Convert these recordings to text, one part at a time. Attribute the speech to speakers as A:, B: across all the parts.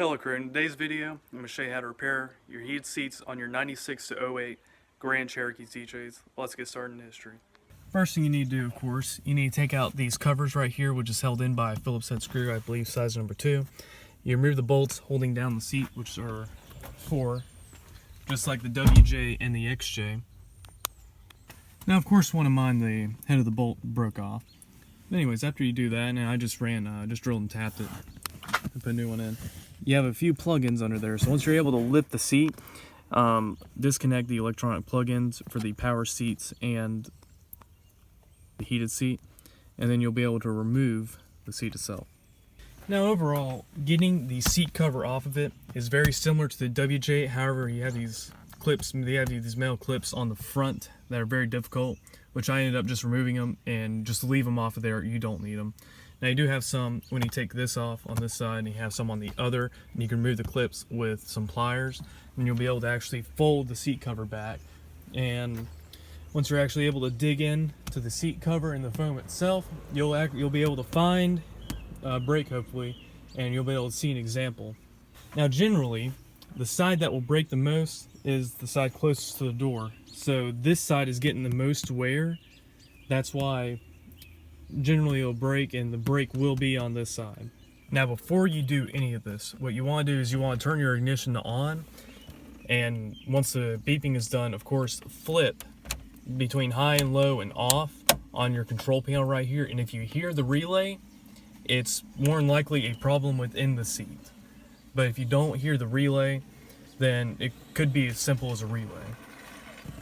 A: Hello crew, in today's video I'm going to show you how to repair your heated seats on your 96 to 08 Grand Cherokee Zjs. Let's get started in history. First thing you need to do, of course, you need to take out these covers right here, which is held in by a Phillips head screw, I believe size number 2. You remove the bolts holding down the seat, which are 4, just like the WJ and the XJ. Now of course one of mine, the head of the bolt broke off. But anyways, after you do that, and I just drilled and tapped it and put a new one in. You have a few plugins under there, so once you're able to lift the seat, disconnect the electronic plugins for the power seats and the heated seat, and then you'll be able to remove the seat itself. Now overall, getting the seat cover off of it is very similar to the WJ. However, you have these clips, they have these metal clips on the front that are very difficult, which I ended up just removing them and just leave them off of there. You don't need them. Now you do have some, when you take this off on this side, and you have some on the other, and you can remove the clips with some pliers, and you'll be able to actually fold the seat cover back. And once you're actually able to dig in to the seat cover and the foam itself, you'll be able to find a break hopefully, and you'll be able to see an example. Now generally, the side that will break the most is the side closest to the door. So this side is getting the most wear. That's why generally it'll break, and the break will be on this side. Now before you do any of this, what you want to do is you want to turn your ignition to on, and once the beeping is done, of course, flip between high and low and off on your control panel right here. And if you hear the relay, it's more than likely a problem within the seat. But if you don't hear the relay, then it could be as simple as a relay.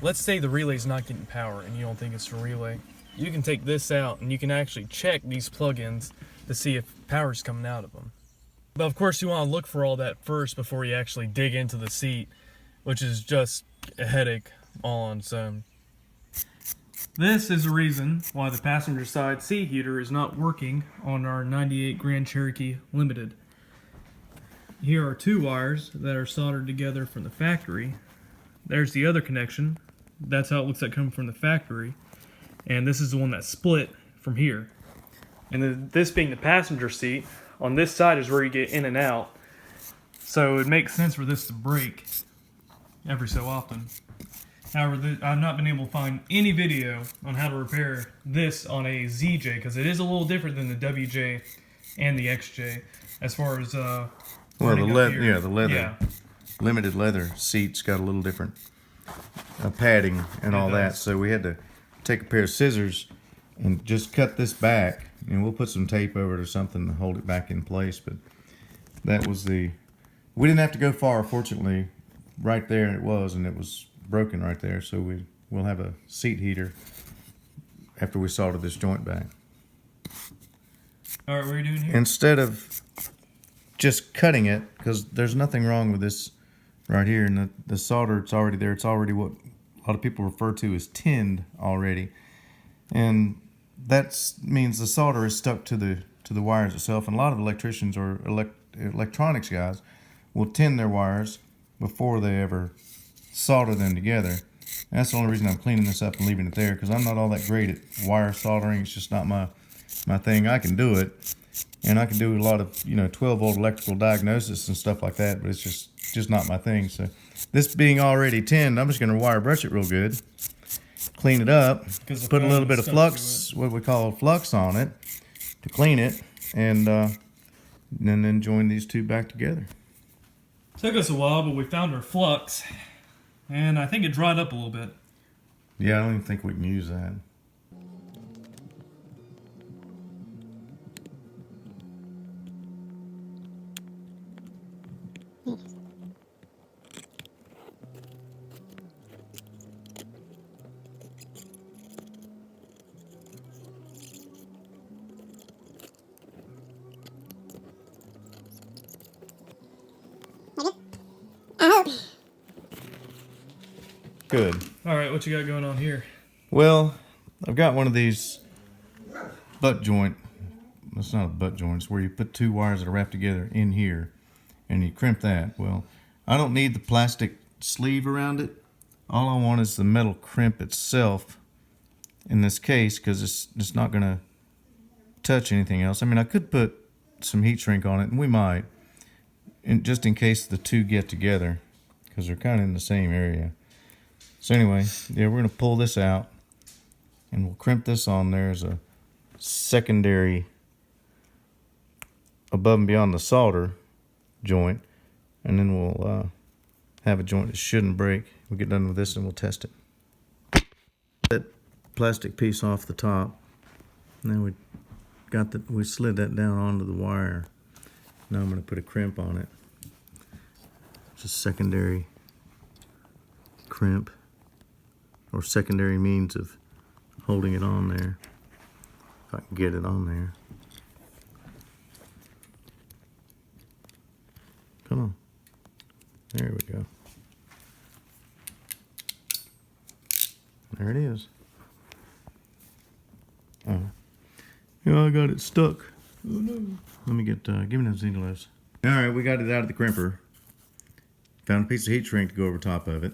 A: Let's say the relay is not getting power and you don't think it's a relay. You can take this out and you can actually check these plugins to see if power's coming out of them. But of course you want to look for all that first before you actually dig into the seat, which is just a headache all on its own. This is the reason why the passenger side seat heater is not working on our 98 Grand Cherokee Limited. Here are 2 wires that are soldered together from the factory. There's the other connection. That's how it looks like coming from the factory. And this is the one that split from here. And this being the passenger seat, on this side is where you get in and out. So it makes sense for this to break every so often. However, I've not been able to find any video on how to repair this on a ZJ, because it is a little different than the WJ and the XJ as far as
B: well, the leather,
A: yeah.
B: Limited leather seats got a little different padding and all that, so we had to take a pair of scissors and just cut this back, and we'll put some tape over it or something to hold it back in place. But that was we didn't have to go far, fortunately. Right there it was, and it was broken right there, so we'll have a seat heater after we solder this joint back.
A: Alright, what are you doing here?
B: Instead of just cutting it, because there's nothing wrong with this right here, and the solder, it's already there. It's already what a lot of people refer to as tinned already, and that means the solder is stuck to the wires itself. And a lot of electricians or electronics guys will tin their wires before they ever solder them together. And that's the only reason I'm cleaning this up and leaving it there, because I'm not all that great at wire soldering. It's just not my thing. I can do it, and I can do a lot of 12-volt electrical diagnosis and stuff like that, but it's just not my thing. So this being already tinned, I'm just going to wire brush it real good, clean it up, put a little bit of flux, what we call flux, on it to clean it, and then join these two back together.
A: Took us a while, but we found our flux, and I think it dried up a little bit.
B: Yeah, I don't even think we can use that. Good.
A: Alright, what you got going on here?
B: Well, I've got one of these butt joint. It's not a butt joint. It's where you put 2 wires that are wrapped together in here, and you crimp that. Well, I don't need the plastic sleeve around it. All I want is the metal crimp itself in this case, because it's not going to touch anything else. I mean, I could put some heat shrink on it, and we might. just in case the two get together, because they're kind of in the same area. So anyway, yeah, we're gonna pull this out and we'll crimp this on there as a secondary above and beyond the solder joint, and then we'll have a joint that shouldn't break. We'll get done with this and we'll test it. That plastic piece off the top. Now we slid that down onto the wire. Now I'm going to put a crimp on it. It's a secondary crimp, or secondary means of holding it on there. If I can get it on there. Come on. There we go. There it is. Oh. Yeah, I got it stuck. Oh no. Let me get, give me those needle lifts. Alright, we got it out of the crimper. Found a piece of heat shrink to go over top of it.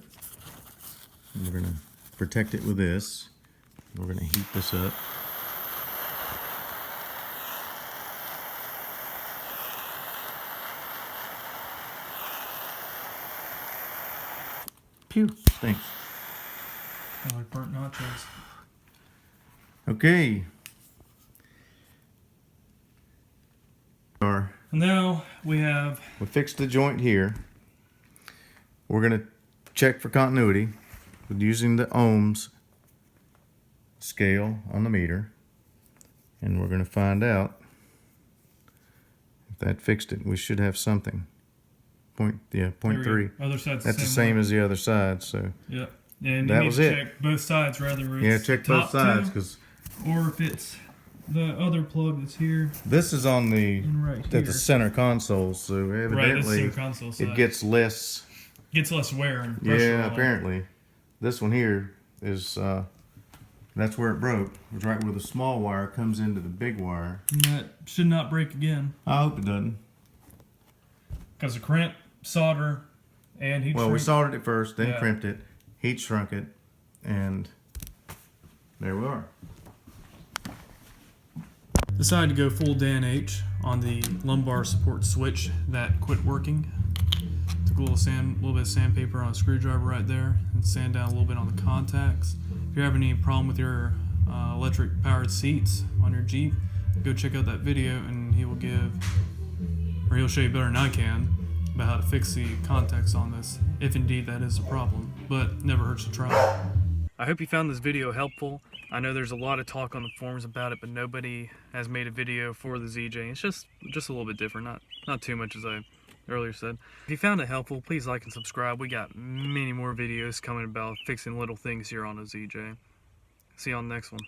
B: And we're going to protect it with this. We're going to heat this up. Phew, stinks.
A: I like burnt nachos.
B: Okay.
A: Now we
B: fixed the joint here. We're going to check for continuity with using the ohms scale on the meter, and we're going to find out if that fixed it. We should have something. 0.3.
A: Other side's
B: That's the same as the other side. So
A: yep. And
B: that
A: you
B: was
A: need to
B: it.
A: check both sides, rather.
B: Yeah, check both sides, because
A: or if it's the other plug that's here.
B: This is on the
A: right
B: at
A: here.
B: the center console, so evidently
A: console
B: it gets less.
A: Gets less wear and pressure.
B: Yeah, apparently. This one here is that's where it broke. It's right where the small wire comes into the big wire.
A: And that should not break again.
B: I hope it doesn't.
A: Because of crimp, solder, and heat shrink.
B: We soldered it first, then
A: Yeah.
B: crimped it, heat shrunk it, and there we are.
A: Decided to go full Dan H on the lumbar support switch that quit working. Took a little bit of sandpaper on a screwdriver right there and sand down a little bit on the contacts. If you're having any problem with your electric powered seats on your Jeep, go check out that video and he'll show you better than I can about how to fix the contacts on this, if indeed that is a problem, but never hurts to try. I hope you found this video helpful. I know there's a lot of talk on the forums about it, but nobody has made a video for the ZJ. It's just a little bit different, not too much as I earlier said. If you found it helpful, please like and subscribe. We got many more videos coming about fixing little things here on the ZJ. See you on the next one.